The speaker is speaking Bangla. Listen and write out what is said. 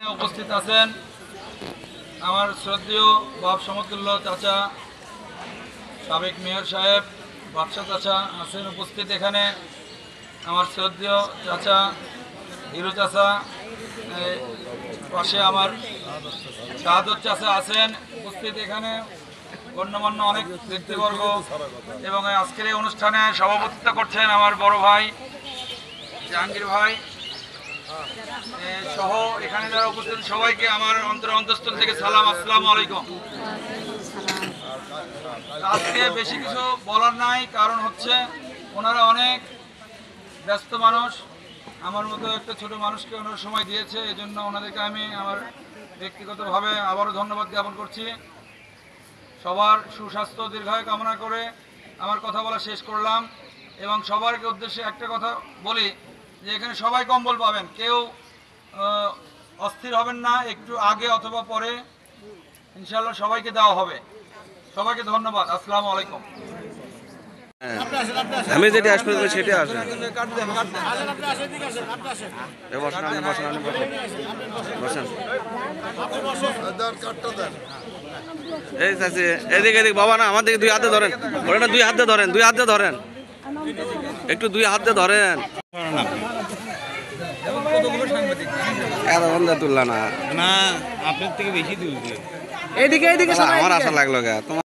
উপস্থিত আছেন আমার শ্রদ্ধেয় বাপ সমতুল্য চাচা সাবেক মেয়র সাহেব বাদশা চাচা আছেন উপস্থিত। এখানে আমার শ্রদ্ধেয় চাচা হিরু চাচা, পাশে আমার শাহাদত চাচা আছেন উপস্থিত। এখানে গণ্যমান্য অনেক ব্যক্তিবর্গ এবং আজকের এই অনুষ্ঠানে সভাপতিত্ব করছেন আমার বড় ভাই জাহাঙ্গীর ভাই সহ এখানে যারা উপস্থিত সবাইকে আমার অন্তঃস্থল থেকে সালাম, আসসালামু আলাইকুম। আজকে বেশি কিছু বলার নাই, কারণ হচ্ছে ওনারা অনেক ব্যস্ত মানুষ, আমার মতো একটা ছোট মানুষকে ওনারা সময় দিয়েছে, এই জন্য ওনাদেরকে আমি আমার ব্যক্তিগতভাবে আবারও ধন্যবাদ জ্ঞাপন করছি। সবার সুস্বাস্থ্য দীর্ঘায়ু কামনা করে আমার কথা বলা শেষ করলাম এবং সবার উদ্দেশ্যে একটা কথা বলি যে এখানে সবাই কম্বল পাবেন, কেউ অস্থির হবেন না, একটু আগে অথবা পরে ইনশাআল্লাহ সবাইকে দেওয়া হবে। সবাইকে ধন্যবাদ, আসসালামু আলাইকুম। আমি যেটা আসবে সেটা আসে। এই চাচি এদিকে এদিকে বাবা না, আমার দিকে দুই হাতে ধরেন, ওটা দুই হাতে ধরেন, দুই হাতে ধরেন, একটু দুই হাতে ধরেন। এত বন্ধ তুললা না, না আপনার থেকে বেশি তুলছে। আমার আশা লাগলো গা তোমার।